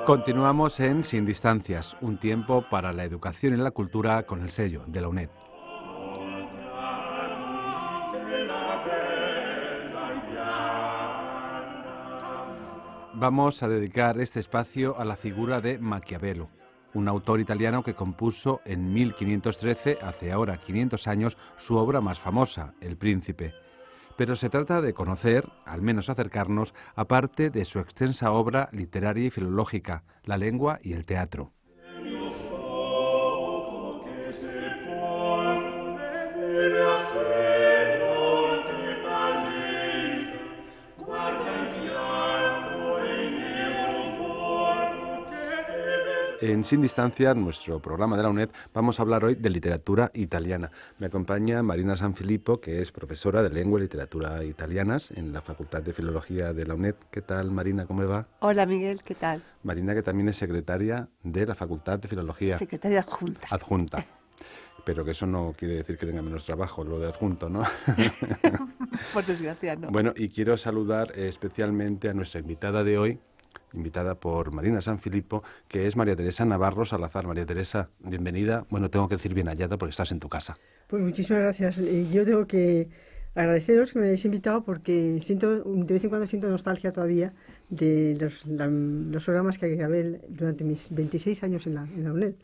Continuamos en Sin Distancias, un tiempo para la educación y la cultura con el sello de la UNED. Vamos a dedicar este espacio a la figura de Maquiavelo, un autor italiano que compuso en 1513, hace ahora 500 años, su obra más famosa, El Príncipe. Pero se trata de conocer, al menos acercarnos, a parte de su extensa obra literaria y filológica, la lengua y el teatro. En Sin Distancia, nuestro programa de la UNED, vamos a hablar hoy de literatura italiana. Me acompaña Marina Sanfilippo, que es profesora de Lengua y Literatura Italianas en la Facultad de Filología de la UNED. ¿Qué tal, Marina? ¿Cómo va? Hola, Miguel, ¿qué tal? Marina, que también es secretaria de la Facultad de Filología. Secretaria adjunta. Adjunta. Pero que eso no quiere decir que tenga menos trabajo, lo de adjunto, ¿no? Por desgracia, no. Bueno, y quiero saludar especialmente a nuestra invitada de hoy, invitada por Marina Sanfilippo, que es María Teresa Navarro Salazar. María Teresa, bienvenida. Bueno, tengo que decir bien hallada porque estás en tu casa. Pues muchísimas gracias. Yo tengo que agradeceros que me hayáis invitado porque de vez en cuando siento nostalgia todavía de los programas que grabé durante mis 26 años en la UNED.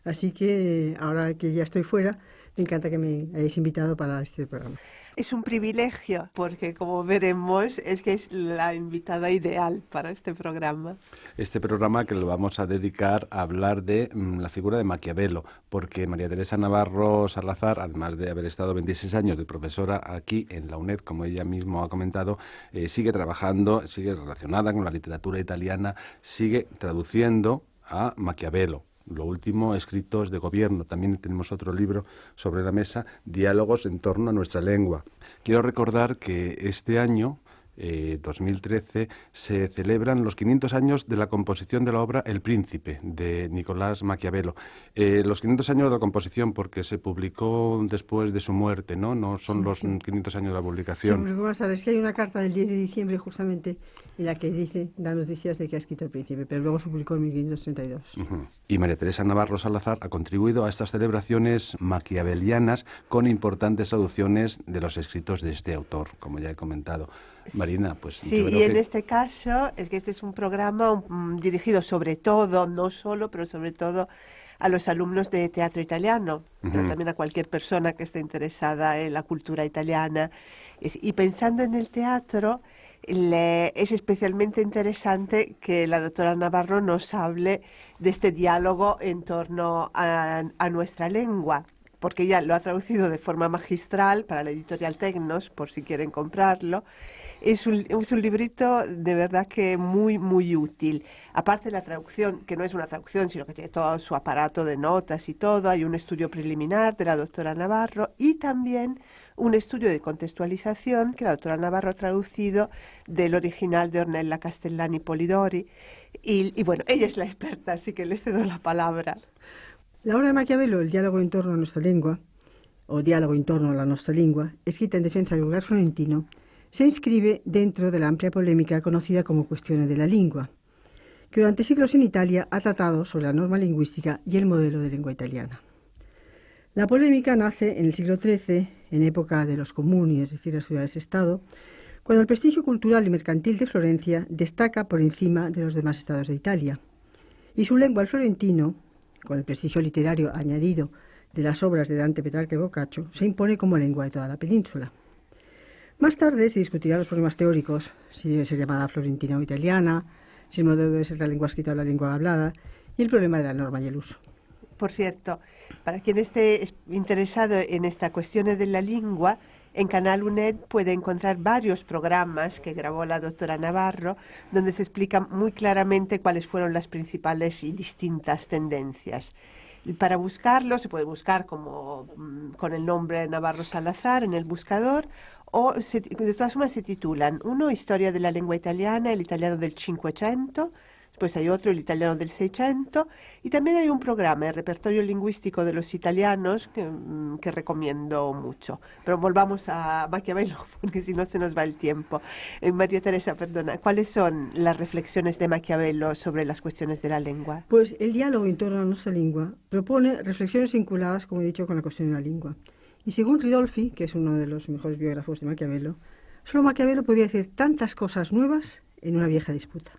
Así que ahora que ya estoy fuera, me encanta que me hayáis invitado para este programa. Es un privilegio porque, como veremos, es que es la invitada ideal para este programa. Este programa que lo vamos a dedicar a hablar de la figura de Maquiavelo, porque María Teresa Navarro Salazar, además de haber estado 26 años de profesora aquí en la UNED, como ella misma ha comentado, sigue trabajando, sigue relacionada con la literatura italiana, sigue traduciendo a Maquiavelo. Lo último, escritos de gobierno. También tenemos otro libro sobre la mesa, Diálogos en torno a nuestra lengua. Quiero recordar que este año, 2013, se celebran los 500 años de la composición de la obra El Príncipe, de Nicolás Maquiavelo. Los 500 años de la composición, porque se publicó después de su muerte, ¿no? No son los 500 años de la publicación. Sí, es que hay una carta del 10 de diciembre justamente en la que da noticias de que ha escrito El Príncipe, pero luego se publicó en 1532. Y María Teresa Navarro Salazar ha contribuido a estas celebraciones maquiavelianas con importantes traducciones de los escritos de este autor, como ya he comentado. Marina, pues... Sí, y en este caso es que este es un programa dirigido sobre todo, no solo, pero sobre todo a los alumnos de teatro italiano, pero también a cualquier persona que esté interesada en la cultura italiana. Y pensando en el teatro, es especialmente interesante que la doctora Navarro nos hable de este diálogo en torno a nuestra lengua, porque ella lo ha traducido de forma magistral para la editorial Tecnos, por si quieren comprarlo. Es un librito de verdad que muy, muy útil. Aparte de la traducción, que no es una traducción, sino que tiene todo su aparato de notas y todo, hay un estudio preliminar de la doctora Navarro y también un estudio de contextualización que la doctora Navarro ha traducido del original de Ornella Castellani Polidori. Y bueno, ella es la experta, así que le cedo la palabra. La obra de Maquiavelo, El diálogo en torno a nuestra lengua, o Diálogo en torno a la nostra lingua, escrita en defensa del vulgar florentino, se inscribe dentro de la amplia polémica conocida como Cuestione della Lingua, que durante siglos en Italia ha tratado sobre la norma lingüística y el modelo de lengua italiana. La polémica nace en el siglo XIII, en época de los comuni, es decir, las ciudades-estado, cuando el prestigio cultural y mercantil de Florencia destaca por encima de los demás estados de Italia, y su lengua, el florentino, con el prestigio literario añadido de las obras de Dante, Petrarca y Boccaccio, se impone como lengua de toda la península. Más tarde se discutirán los problemas teóricos, si debe ser llamada florentina o italiana, si el modelo debe ser la lengua escrita o la lengua hablada, y el problema de la norma y el uso. Por cierto, para quien esté interesado en esta cuestión de la lengua, en Canal UNED puede encontrar varios programas que grabó la doctora Navarro, donde se explican muy claramente cuáles fueron las principales y distintas tendencias. Para buscarlo se puede buscar con el nombre Navarro Salazar en el buscador, o de todas formas se titulan uno, Historia de la lengua italiana, el italiano del Cinquecento, después hay otro, el italiano del Seicento, y también hay un programa, el repertorio lingüístico de los italianos, que recomiendo mucho. Pero volvamos a Maquiavelo, porque si no se nos va el tiempo. María Teresa, perdona, ¿cuáles son las reflexiones de Maquiavelo sobre las cuestiones de la lengua? Pues el diálogo en torno a nuestra lengua propone reflexiones vinculadas, como he dicho, con la cuestión de la lengua. Y según Ridolfi, que es uno de los mejores biógrafos de Maquiavelo, solo Maquiavelo podía decir tantas cosas nuevas en una vieja disputa.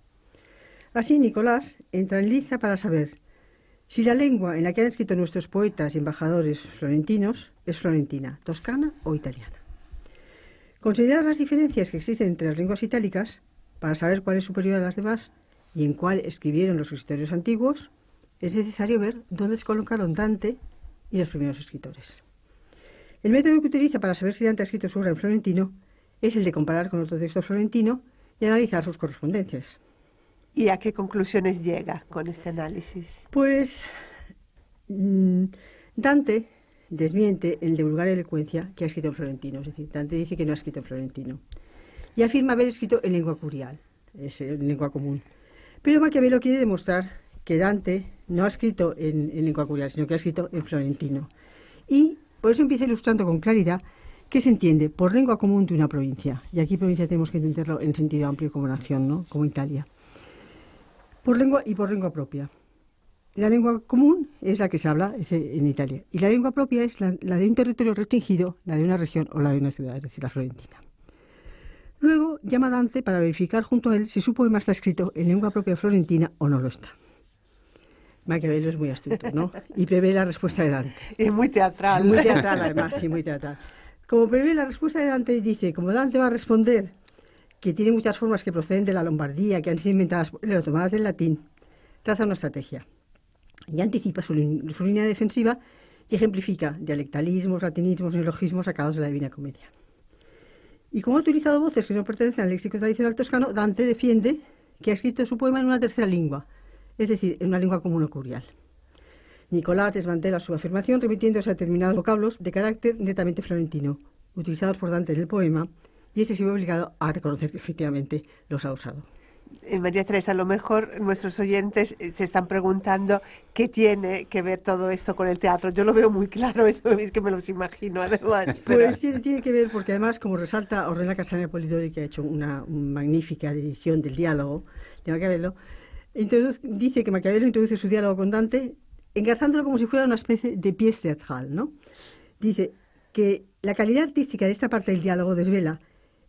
Así, Nicolás entra en liza para saber si la lengua en la que han escrito nuestros poetas y embajadores florentinos es florentina, toscana o italiana. Considerar las diferencias que existen entre las lenguas itálicas para saber cuál es superior a las demás y en cuál escribieron los escritores antiguos, es necesario ver dónde se colocaron Dante y los primeros escritores. El método que utiliza para saber si Dante ha escrito su obra en florentino es el de comparar con otro texto florentino y analizar sus correspondencias. ¿Y a qué conclusiones llega con este análisis? Pues Dante desmiente el de vulgar elocuencia que ha escrito en florentino, es decir, Dante dice que no ha escrito en florentino y afirma haber escrito en lengua curial, es en lengua común. Pero Maquiavelo quiere demostrar que Dante no ha escrito en lengua curial, sino que ha escrito en florentino. Y por eso empieza ilustrando con claridad qué se entiende por lengua común de una provincia. Y aquí provincia tenemos que entenderlo en sentido amplio como nación, ¿no? Como Italia. Por lengua y por lengua propia. La lengua común es la que se habla en Italia. Y la lengua propia es la de un territorio restringido, la de una región o la de una ciudad, es decir, la florentina. Luego llama a Dante para verificar junto a él si su poema está escrito en lengua propia florentina o no lo está. Maquiavelo es muy astuto, ¿no? Y prevé la respuesta de Dante. Y muy teatral. Muy teatral, además, sí, muy teatral. Como prevé la respuesta de Dante, dice, como Dante va a responder que tiene muchas formas que proceden de la Lombardía, que han sido inventadas por él o tomadas del latín, traza una estrategia. Y anticipa su línea defensiva y ejemplifica dialectalismos, latinismos, neologismos sacados de la Divina Comedia. Y como ha utilizado voces que no pertenecen al léxico tradicional toscano, Dante defiende que ha escrito su poema en una tercera lengua, es decir, en una lengua común o curial. Nicolás desmantela su afirmación remitiéndose a determinados vocablos de carácter netamente florentino, utilizados por Dante en el poema, y este se ve obligado a reconocer que efectivamente los ha usado. María Teresa, a lo mejor nuestros oyentes se están preguntando qué tiene que ver todo esto con el teatro. Yo lo veo muy claro, eso es que me los imagino además. Pero... Pues tiene que ver porque además, como resalta Ornella Castañeda Polidori, que ha hecho una magnífica edición del diálogo de Maquiavelo, dice que Maquiavelo introduce su diálogo con Dante engarzándolo como si fuera una especie de pièce teatral, ¿no? Dice que la calidad artística de esta parte del diálogo desvela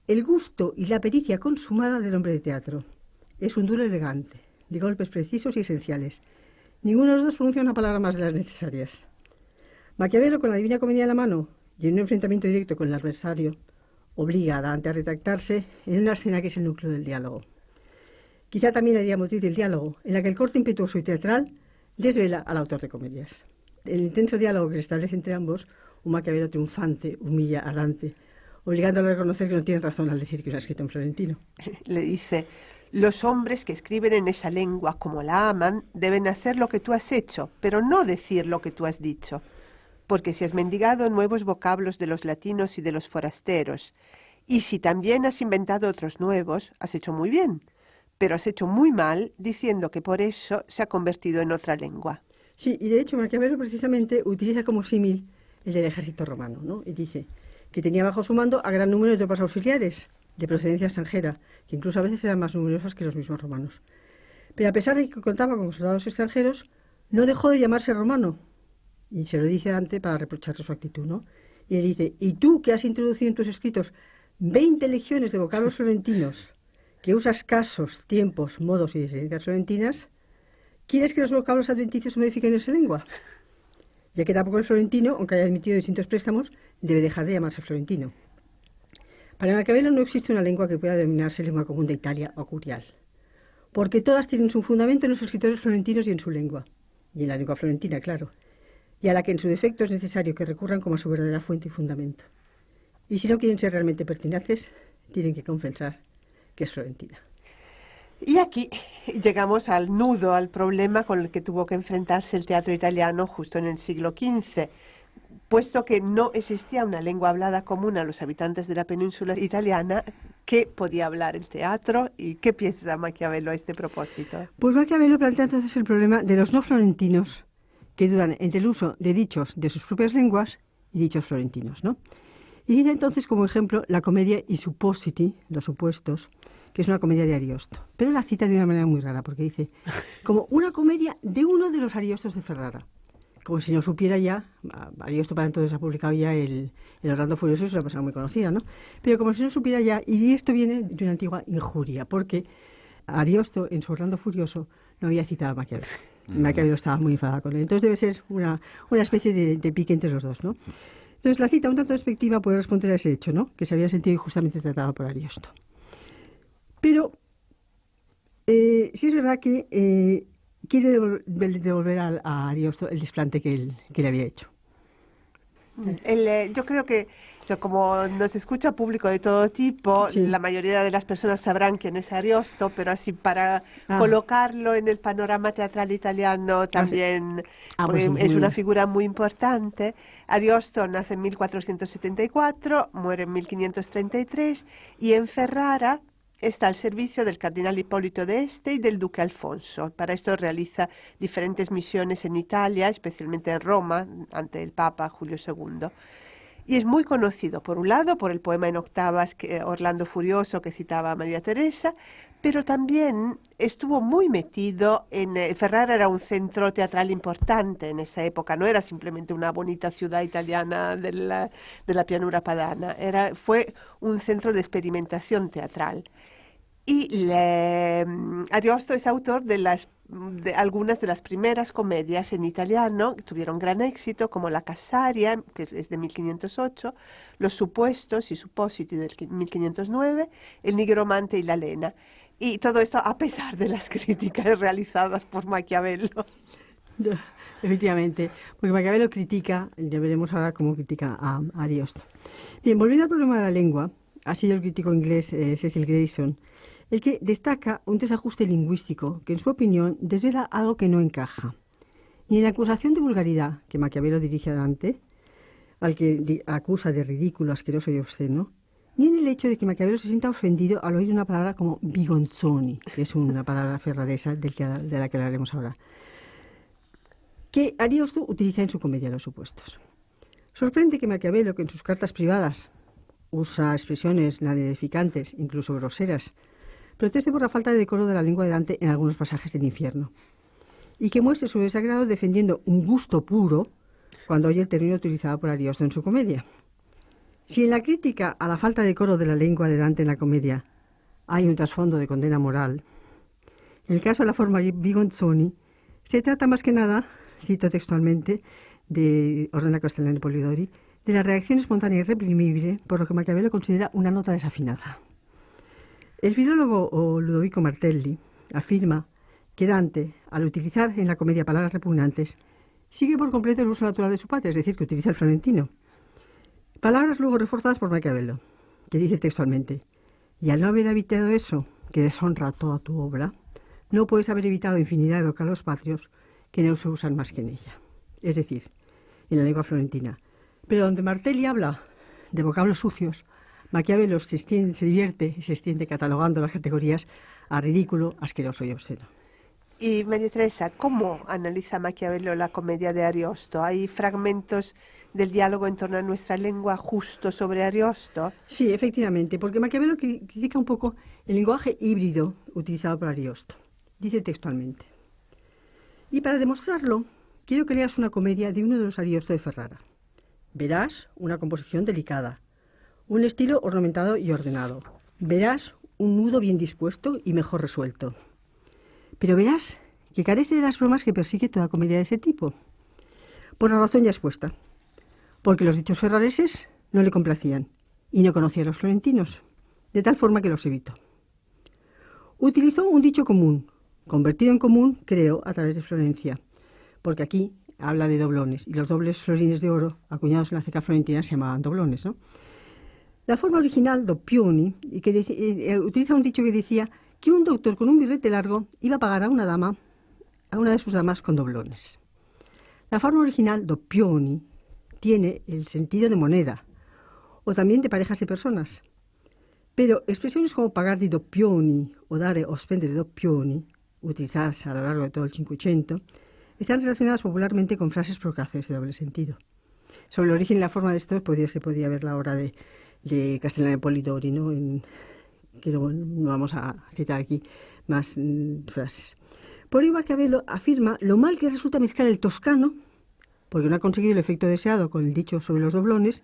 el gusto y la pericia consumada del hombre de teatro. Es un duelo elegante, de golpes precisos y esenciales. Ninguno de los dos pronuncia una palabra más de las necesarias. Maquiavelo, con la Divina Comedia en la mano y en un enfrentamiento directo con el adversario, obliga a Dante a retractarse en una escena que es el núcleo del diálogo. Quizá también la idea motriz del diálogo, en la que el corte impetuoso y teatral desvela al autor de comedias. El intenso diálogo que se establece entre ambos, un Maquiavelo triunfante humilla a Dante, obligándolo a reconocer que no tiene razón al decir que no ha escrito en florentino. Le dice: los hombres que escriben en esa lengua como la aman deben hacer lo que tú has hecho, pero no decir lo que tú has dicho. Porque si has mendigado nuevos vocablos de los latinos y de los forasteros, y si también has inventado otros nuevos, has hecho muy bien, pero has hecho muy mal diciendo que por eso se ha convertido en otra lengua. Sí, y de hecho Maquiavelo precisamente utiliza como símil el del ejército romano, ¿no? Y dice que tenía bajo su mando a gran número de tropas auxiliares de procedencia extranjera, que incluso a veces eran más numerosas que los mismos romanos. Pero a pesar de que contaba con soldados extranjeros, no dejó de llamarse romano. Y se lo dice a Dante para reprocharle su actitud, ¿no? Y él dice: ¿y tú, que has introducido en tus escritos 20 legiones de vocablos florentinos, que usas casos, tiempos, modos y desinencias florentinas, quieres que los vocablos adventicios se modifiquen en esa lengua? Ya que tampoco el florentino, aunque haya admitido distintos préstamos, debe dejar de llamarse florentino. Para Maquiavelo no existe una lengua que pueda denominarse lengua común de Italia o curial, porque todas tienen su fundamento en los escritores florentinos y en su lengua, y en la lengua florentina, claro, y a la que en su defecto es necesario que recurran como a su verdadera fuente y fundamento. Y si no quieren ser realmente pertinaces, tienen que confesar que es florentina. Y aquí llegamos al nudo, al problema con el que tuvo que enfrentarse el teatro italiano justo en el siglo XV. puesto que no existía una lengua hablada común a los habitantes de la península italiana, ¿qué podía hablar el teatro y qué piensa Maquiavelo a este propósito? Pues Maquiavelo plantea entonces el problema de los no florentinos que dudan entre el uso de dichos de sus propias lenguas y dichos florentinos, ¿no? Y dice entonces como ejemplo la comedia I Suppositi, los supuestos, que es una comedia de Ariosto. Pero la cita de una manera muy rara, porque dice, como una comedia de uno de los Ariostos de Ferrara. Como si no supiera ya, Ariosto para entonces ha publicado ya el Orlando Furioso, es una persona muy conocida, ¿no? Pero como si no supiera ya, y esto viene de una antigua injuria, porque Ariosto en su Orlando Furioso no había citado a Maquiavelo. Maquiavelo estaba muy enfadado con él. Entonces debe ser una especie de pique entre los dos, ¿no? Entonces la cita un tanto despectiva puede responder a ese hecho, ¿no? Que se había sentido injustamente tratado por Ariosto. Pero sí es verdad que quiere devolver a Ariosto el desplante que le había hecho. Yo creo que como nos escucha público de todo tipo, Sí. la mayoría de las personas sabrán quién es Ariosto, pero así para colocarlo en el panorama teatral italiano también pues es una figura muy importante. Ariosto nace en 1474, muere en 1533 y en Ferrara está al servicio del cardenal Hipólito de Este y del duque Alfonso. Para esto realiza diferentes misiones en Italia, especialmente en Roma, ante el Papa Julio II. Y es muy conocido, por un lado, por el poema en octavas Orlando Furioso que citaba María Teresa, pero también estuvo muy metido en... Ferrara era un centro teatral importante en esa época, no era simplemente una bonita ciudad italiana de la pianura padana, fue un centro de experimentación teatral. Y Ariosto es autor de algunas de las primeras comedias en italiano que tuvieron gran éxito, como La Casaria, que es de 1508, Los Supuestos y Suppositi de 1509, El Nigromante y La Lena. Y todo esto a pesar de las críticas realizadas por Maquiavelo. Efectivamente, porque Maquiavelo critica, ya veremos ahora cómo critica a Ariosto. Bien, volviendo al problema de la lengua, ha sido el crítico inglés Cecil Grayson el que destaca un desajuste lingüístico que, en su opinión, desvela algo que no encaja. Ni en la acusación de vulgaridad que Maquiavelo dirige a Dante, al que acusa de ridículo, asqueroso y obsceno, ni en el hecho de que Maquiavelo se sienta ofendido al oír una palabra como bigonzoni, que es una palabra ferraresa de la que hablaremos ahora, que Ariosto utiliza en su comedia Los Supuestos. Sorprende que Maquiavelo, que en sus cartas privadas usa expresiones nada-edificantes, incluso groseras, proteste por la falta de decoro de la lengua de Dante en algunos pasajes del infierno, y que muestre su desagrado defendiendo un gusto puro cuando oye el término utilizado por Ariosto en su comedia. Si en la crítica a la falta de decoro de la lengua de Dante en la comedia hay un trasfondo de condena moral, en el caso de la forma bigonzoni se trata más que nada, cito textualmente, de Ornella Castellani Polidori, de la reacción espontánea y reprimible por lo que Maquiavelo considera una nota desafinada. El filólogo Ludovico Martelli afirma que Dante, al utilizar en la comedia palabras repugnantes, sigue por completo el uso natural de su patria, es decir, que utiliza el florentino. Palabras luego reforzadas por Maquiavelo, que dice textualmente, y al no haber evitado eso, que deshonra toda tu obra, no puedes haber evitado infinidad de vocablos patrios que no se usan más que en ella, es decir, en la lengua florentina. Pero donde Martelli habla de vocablos sucios, Maquiavelo se divierte y se extiende catalogando las categorías a ridículo, asqueroso y obsceno. Y María Teresa, ¿cómo analiza Maquiavelo la comedia de Ariosto? ¿Hay fragmentos del diálogo en torno a nuestra lengua justo sobre Ariosto? Sí, efectivamente, porque Maquiavelo critica un poco el lenguaje híbrido utilizado por Ariosto. Dice textualmente, y para demostrarlo, quiero que leas una comedia de uno de los Ariosto de Ferrara. Verás una composición delicada, un estilo ornamentado y ordenado. Verás un nudo bien dispuesto y mejor resuelto. Pero verás que carece de las bromas que persigue toda comedia de ese tipo. Por la razón ya expuesta. Porque los dichos ferrareses no le complacían y no conocía a los florentinos, de tal forma que los evitó. Utilizó un dicho común, convertido en común, creo, a través de Florencia, porque aquí habla de doblones, y los dobles florines de oro acuñados en la ceca florentina se llamaban doblones, ¿no? La forma original, doppioni, y que utiliza un dicho que decía que un doctor con un birrete largo iba a pagar a una de sus damas con doblones. La forma original, doppioni, tiene el sentido de moneda o también de parejas de personas. Pero expresiones como pagar di doppioni o dare o spendere doppioni, utilizadas a lo largo de todo el Cinquecento, están relacionadas popularmente con frases procraces de doble sentido. Sobre el origen y la forma de esto se podía ver la obra de Castellano de Polidori, ¿no? Que no vamos a citar aquí más frases. Por ello Maquiavelo afirma lo mal que resulta mezclar el toscano, porque no ha conseguido el efecto deseado con el dicho sobre los doblones,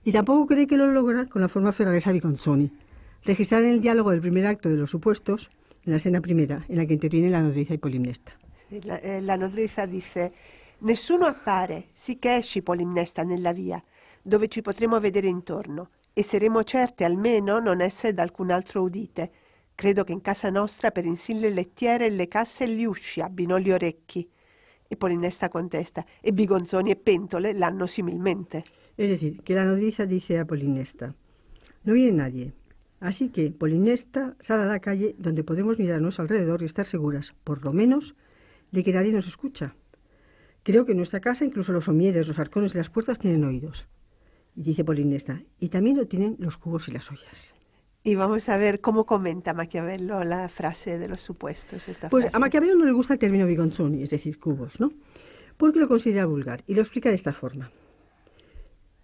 y tampoco cree que lo logra con la forma ferraresa Bigonzoni, registrada en el diálogo del primer acto de Los supuestos, en la escena primera, en la que interviene la nodriza y Polimnesta. Sì, la nodriza dice: nessuno appare, sicché esci Polimnesta nella via, dove ci potremo vedere intorno, e saremo certe almeno non essere da alcun altro udite. Credo che in casa nostra per insin le lettiere, le casse e gli usci abbino gli orecchi. E Polimnesta contesta: e bigonzoni e pentole l'hanno similmente. Es decir, que la nodriza dice a Polimnesta: no viene nadie, así que Polimnesta sale a la calle donde podemos mirar a nuestro alrededor y estar seguras, por lo menos, de que nadie nos escucha. Creo que en nuestra casa incluso los somieres, los arcones y las puertas tienen oídos. Y dice Polimnesta, y también lo tienen los cubos y las ollas. Y vamos a ver cómo comenta Maquiavelo la frase de Los supuestos. Pues a Maquiavelo no le gusta el término bigonzoni, es decir, cubos, ¿no? Porque lo considera vulgar y lo explica de esta forma.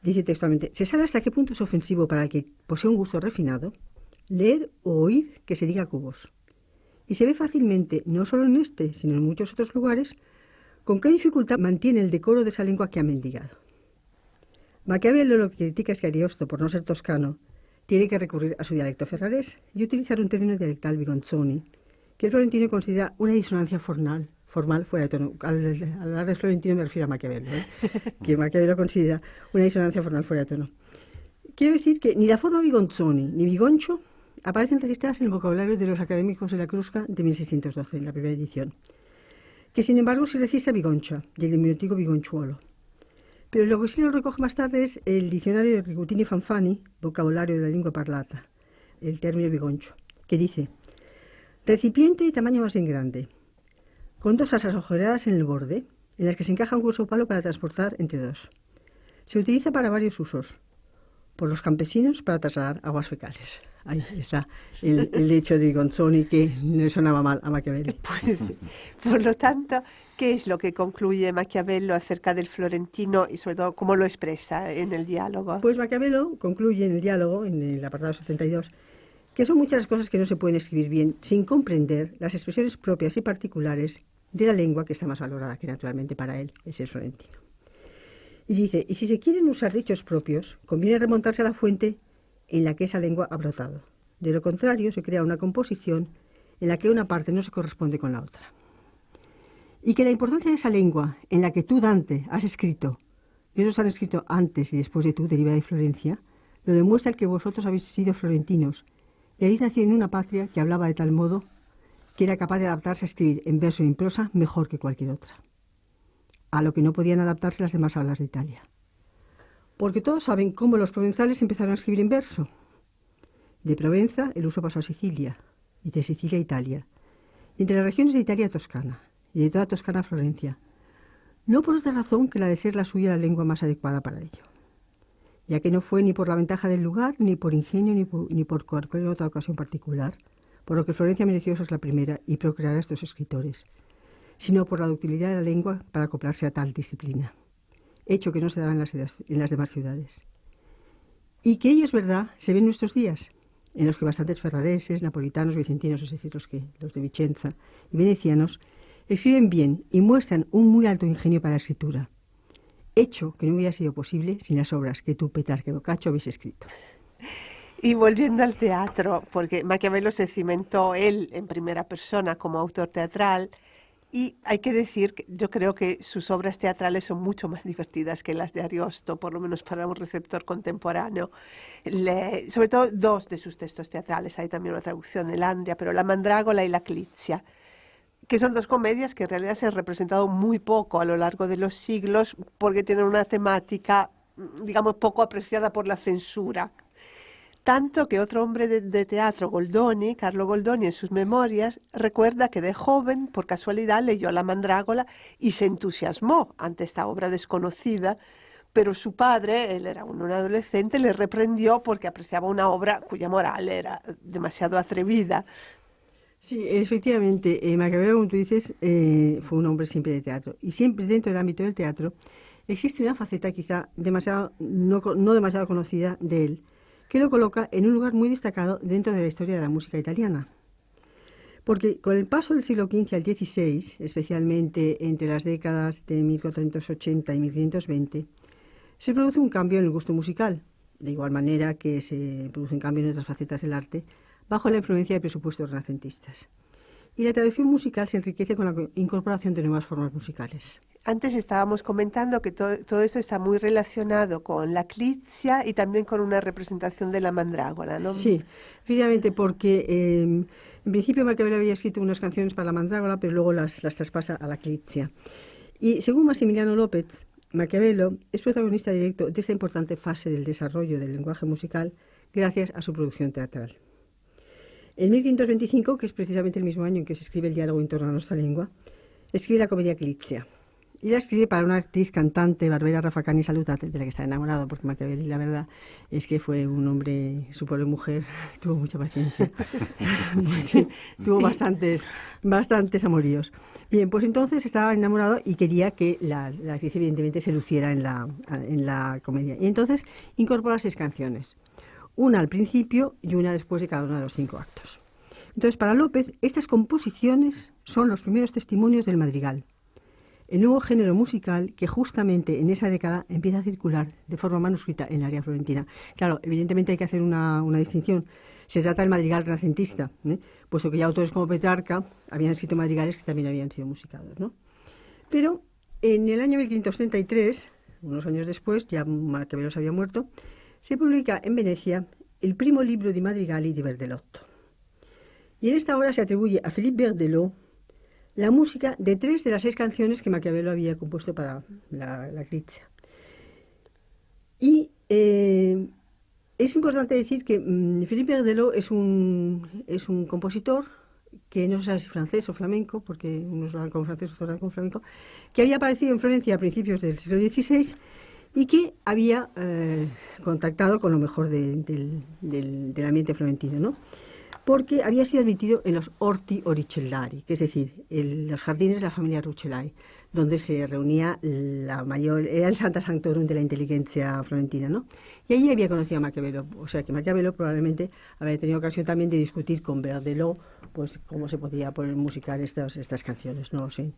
Dice textualmente: se sabe hasta qué punto es ofensivo para el que posee un gusto refinado leer o oír que se diga cubos. Y se ve fácilmente, no solo en este, sino en muchos otros lugares, con qué dificultad mantiene el decoro de esa lengua que ha mendigado. Maquiavelo lo que critica es que Ariosto, por no ser toscano, tiene que recurrir a su dialecto ferrarés y utilizar un término dialectal bigonzoni, que el florentino considera una disonancia formal fuera de tono. Al hablar de florentino me refiero a Maquiavelo, que Maquiavelo considera una disonancia formal fuera de tono. Quiero decir que ni la forma bigonzoni ni bigoncho aparecen registradas en el vocabulario de los académicos de la Crusca de 1612, en la primera edición, que sin embargo se registra bigoncha y el diminutivo bigonchuolo. Pero lo que sí lo recoge más tarde es el diccionario de Ricutini Fanfani, vocabulario de la lengua parlata, el término bigoncho, que dice: recipiente de tamaño más bien grande, con dos asas agujereadas en el borde, en las que se encaja un grueso palo para transportar entre dos. Se utiliza para varios usos. Por los campesinos para trasladar aguas fecales. Ahí está el hecho de Bigonzoni que le sonaba mal a Maquiavelo. Pues, por lo tanto, ¿qué es lo que concluye Maquiavelo acerca del florentino y sobre todo cómo lo expresa en el diálogo? Pues Maquiavelo concluye en el diálogo, en el apartado 72, que son muchas las cosas que no se pueden escribir bien sin comprender las expresiones propias y particulares de la lengua que está más valorada, que naturalmente para él es el florentino. Y dice, y si se quieren usar dichos propios, conviene remontarse a la fuente en la que esa lengua ha brotado. De lo contrario, se crea una composición en la que una parte no se corresponde con la otra. Y que la importancia de esa lengua en la que tú, Dante, has escrito, y otros han escrito antes y después de tú, deriva de Florencia, lo demuestra el que vosotros habéis sido florentinos y habéis nacido en una patria que hablaba de tal modo que era capaz de adaptarse a escribir en verso y en prosa mejor que cualquier otra, a lo que no podían adaptarse las demás hablas de Italia. Porque todos saben cómo los provenzales empezaron a escribir en verso. De Provenza el uso pasó a Sicilia, y de Sicilia a Italia, y entre las regiones de Italia a Toscana, y de toda Toscana a Florencia, no por otra razón que la de ser la suya la lengua más adecuada para ello, ya que no fue ni por la ventaja del lugar, ni por ingenio, ni por cualquier otra ocasión particular, por lo que Florencia mereció ser la primera y procrear a estos escritores, sino por la ductilidad de la lengua para acoplarse a tal disciplina, hecho que no se daba en las demás ciudades. Y que ello es verdad, se ve en nuestros días, en los que bastantes ferrareses, napolitanos, vicentinos, es decir, los de Vicenza y venecianos, escriben bien y muestran un muy alto ingenio para la escritura, hecho que no hubiera sido posible sin las obras que tú, Petrarca y Boccaccio, habéis escrito. Y volviendo al teatro, porque Maquiavelo se cimentó él en primera persona como autor teatral, y hay que decir que yo creo que sus obras teatrales son mucho más divertidas que las de Ariosto, por lo menos para un receptor contemporáneo. Sobre todo dos de sus textos teatrales, hay también una traducción de Landria, pero La Mandrágola y La Clizia, que son dos comedias que en realidad se han representado muy poco a lo largo de los siglos porque tienen una temática, digamos, poco apreciada por la censura. Tanto que otro hombre de teatro, Goldoni, Carlo Goldoni, en sus memorias, recuerda que de joven, por casualidad, leyó La Mandrágola y se entusiasmó ante esta obra desconocida, pero su padre, él era un adolescente, le reprendió porque apreciaba una obra cuya moral era demasiado atrevida. Sí, efectivamente, Maquiavelo, como tú dices, fue un hombre siempre de teatro. Y siempre dentro del ámbito del teatro existe una faceta quizá demasiado, no demasiado conocida de él, que lo coloca en un lugar muy destacado dentro de la historia de la música italiana. Porque con el paso del siglo XV al XVI, especialmente entre las décadas de 1480 y 1520, se produce un cambio en el gusto musical, de igual manera que se produce un cambio en otras facetas del arte, bajo la influencia de presupuestos renacentistas. Y la tradición musical se enriquece con la incorporación de nuevas formas musicales. Antes estábamos comentando que todo esto está muy relacionado con la clizia y también con una representación de la mandrágora, ¿no? Sí, efectivamente, porque en principio Maquiavelo había escrito unas canciones para la mandrágora, pero luego las traspasa a la clizia. Y según Massimiliano López, Maquiavelo es protagonista directo de esta importante fase del desarrollo del lenguaje musical gracias a su producción teatral. En 1525, que es precisamente el mismo año en que se escribe el diálogo en torno a nuestra lengua, escribe la comedia Clizia. Y la escribe para una actriz cantante, Barbera Rafacani Salutate, de la que está enamorado, porque Maquiavelo, la verdad, es que fue un hombre, su pobre mujer, tuvo mucha paciencia, tuvo bastantes amoríos. Bien, pues entonces estaba enamorado y quería que la actriz evidentemente se luciera en la comedia. Y entonces incorpora 6 canciones, una al principio y una después de cada uno de los 5 actos. Entonces, para López, estas composiciones son los primeros testimonios del madrigal, el nuevo género musical que justamente en esa década empieza a circular de forma manuscrita en el área florentina. Claro, evidentemente hay que hacer una distinción. Se trata del madrigal renacentista, puesto que ya autores como Petrarca habían escrito madrigales que también habían sido musicados, ¿no? Pero en el año 1533, unos años después, ya Maquiavelo se había muerto, se publica en Venecia el primo libro di madrigali di Bertolotto. Y en esta obra se atribuye a Philippe Berthelot la música de 3 de las 6 canciones que Maquiavelo había compuesto para la Clizia. Y es importante decir que Philippe Berthelot es un compositor que no se sabe si francés o flamenco, porque unos hablan con francés, otros hablan con flamenco, que había aparecido en Florencia a principios del siglo XVI y que había contactado con lo mejor del ambiente florentino, ¿no? Porque había sido admitido en los Orti Oricellari, que es decir, los jardines de la familia Rucellai, donde se reunía era el Santa Sanctorum de la inteligencia florentina, ¿no? Y allí había conocido a Maquiavelo, o sea que Maquiavelo probablemente había tenido ocasión también de discutir con Berthelot, pues cómo se podía poner musicar estas canciones, no lo sé.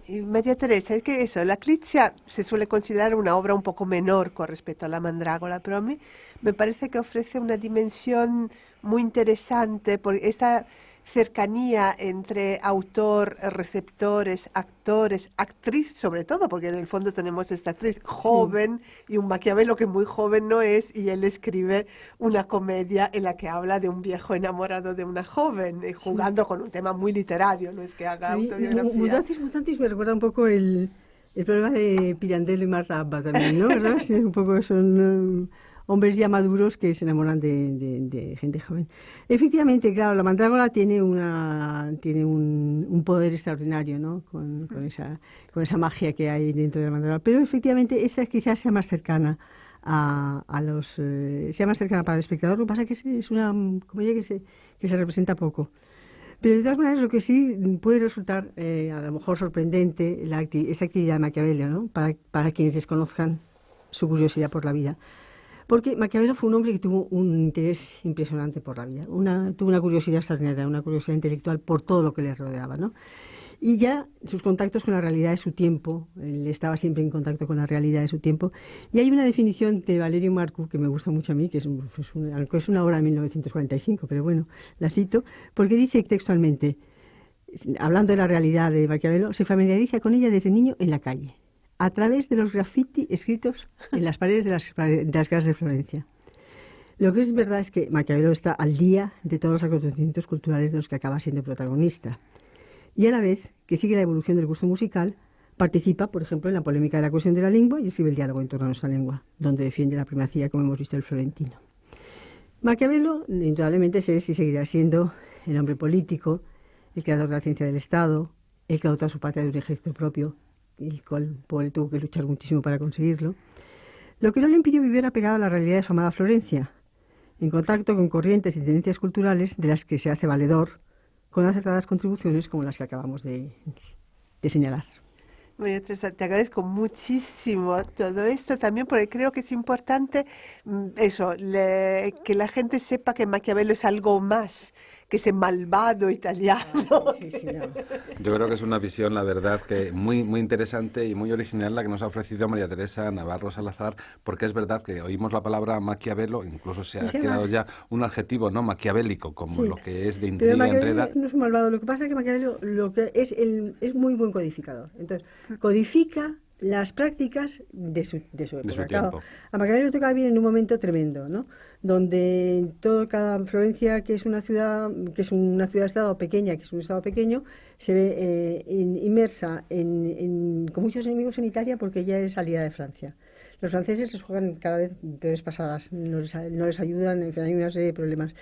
Y María Teresa, es que eso, la Clizia se suele considerar una obra un poco menor con respecto a la mandrágora, pero a mí me parece que ofrece una dimensión muy interesante por esta cercanía entre autor, receptores, actores, actriz sobre todo, porque en el fondo tenemos esta actriz joven y un Maquiavelo que muy joven no es, y él escribe una comedia en la que habla de un viejo enamorado de una joven, jugando con un tema muy literario, no es que haga autobiografía. Mutantis me recuerda un poco el problema de Pirandello y Marta Abba también, ¿no? ¿Verdad? Sí, un poco son hombres ya maduros que se enamoran de gente joven. Efectivamente, claro, la mandrágora tiene un poder extraordinario, ¿no? Con esa magia que hay dentro de la mandrágora. Pero efectivamente esta quizás sea más cercana sea más cercana para el espectador. Lo que pasa es que es una comedia que se representa poco. Pero de todas maneras, lo que sí puede resultar a lo mejor sorprendente esta actividad de Maquiavelo, ¿no? Para quienes desconozcan su curiosidad por la vida. Porque Maquiavelo fue un hombre que tuvo un interés impresionante por la vida, tuvo una curiosidad extraordinaria, una curiosidad intelectual por todo lo que le rodeaba, ¿no? Y ya sus contactos con la realidad de su tiempo, él estaba siempre en contacto con la realidad de su tiempo. Y hay una definición de Valerio Marcu que me gusta mucho a mí, que es una obra de 1945, pero bueno, la cito, porque dice textualmente, hablando de la realidad de Maquiavelo, se familiariza con ella desde niño en la calle, a través de los graffiti escritos en las paredes de las casas de Florencia. Lo que es verdad es que Maquiavelo está al día de todos los acontecimientos culturales de los que acaba siendo protagonista. Y a la vez que sigue la evolución del gusto musical, participa, por ejemplo, en la polémica de la cuestión de la lengua y escribe el diálogo en torno a nuestra lengua, donde defiende la primacía, como hemos visto, del florentino. Maquiavelo, indudablemente, es y seguirá siendo el hombre político, el creador de la ciencia del Estado, el que dotó a su patria de un ejército propio, el cual tuvo que luchar muchísimo para conseguirlo. lo que no le impidió vivir apegado a la realidad de su amada Florencia, en contacto con corrientes y tendencias culturales de las que se hace valedor, con acertadas contribuciones como las que acabamos de señalar. María Teresa, te agradezco muchísimo todo esto también porque creo que es importante que la gente sepa que Maquiavelo es algo más que ese malvado italiano. Sí, no. Yo creo que es una visión, la verdad, que muy interesante y muy original la que nos ha ofrecido María Teresa Navarro Salazar, porque es verdad que oímos la palabra Maquiavelo, incluso se ha quedado ya un adjetivo, ¿no? Maquiavélico, como lo que es de intriga, enreda. No es un malvado, lo que pasa es que Maquiavelo es muy buen codificador. Entonces, codifica las prácticas de su época. Claro, a Maquiavelo toca vivir en un momento tremendo, ¿no? Donde cada Florencia, que es una ciudad-estado pequeña, que es un estado pequeño, se ve inmersa con muchos enemigos en Italia porque ya es salida de Francia. Los franceses les juegan cada vez peores pasadas, no les ayudan, en fin, hay una serie de problemas.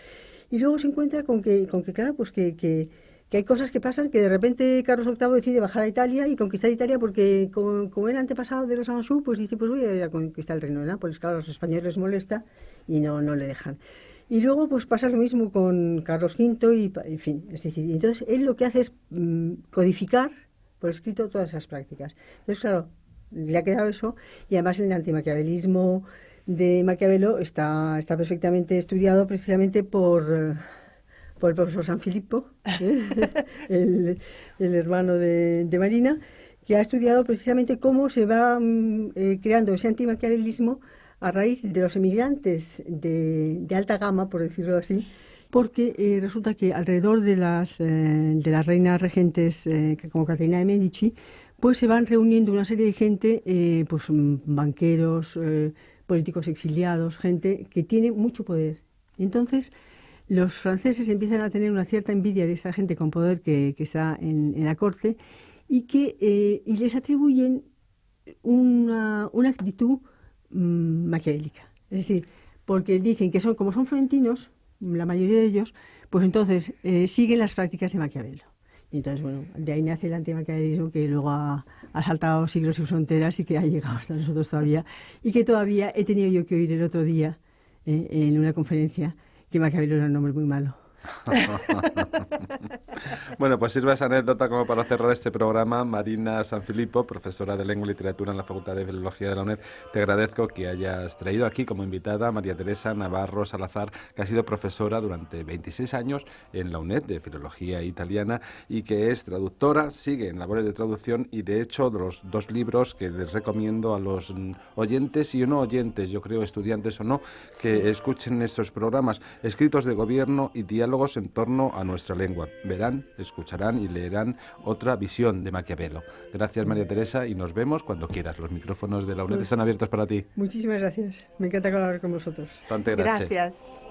Y luego se encuentra con que claro, pues que hay cosas que pasan, que de repente Carlos VIII decide bajar a Italia y conquistar Italia porque como era antepasado de los Anjou, pues dice, pues voy a ir a conquistar el reino de Nápoles. Claro, a los españoles les molesta y no le dejan. Y luego pues pasa lo mismo con Carlos V y en fin, es decir, entonces él lo que hace es codificar por escrito todas esas prácticas. Entonces, claro, le ha quedado eso y además el antimaquiavelismo de Maquiavelo está perfectamente estudiado precisamente por el profesor Sanfilippo, el hermano de Marina, que ha estudiado precisamente cómo se va creando ese antimaquiavelismo a raíz de los emigrantes de alta gama, por decirlo así, porque resulta que alrededor de las reinas regentes como Caterina de Medici, pues se van reuniendo una serie de gente, pues banqueros, políticos exiliados, gente que tiene mucho poder. Y entonces los franceses empiezan a tener una cierta envidia de esta gente con poder que está en la corte y les atribuyen una actitud maquiavélica. Es decir, porque dicen que como son florentinos, la mayoría de ellos, pues entonces siguen las prácticas de Maquiavelo. Y entonces, bueno, de ahí nace el antimaquiavelismo que luego ha saltado siglos y fronteras y que ha llegado hasta nosotros todavía. Y que todavía he tenido yo que oír el otro día en una conferencia que Maquiavelo era un hombre muy malo. Bueno, pues sirve esa anécdota como para cerrar este programa. Marina Sanfilippo, profesora de Lengua y Literatura en la Facultad de Filología de la UNED, te agradezco que hayas traído aquí como invitada a María Teresa Navarro Salazar, que ha sido profesora durante 26 años en la UNED de Filología Italiana y que es traductora, sigue en labores de traducción y de hecho de los 2 libros que les recomiendo a los oyentes y no oyentes, yo creo estudiantes o no, que escuchen estos programas, Escritos de Gobierno y Diálogos en torno a nuestra lengua. Verán, escucharán y leerán otra visión de Maquiavelo. Gracias, María Teresa, y nos vemos cuando quieras. Los micrófonos de la UNED están abiertos para ti. Muchísimas gracias. Me encanta colaborar con vosotros. Tante grazie. Gracias.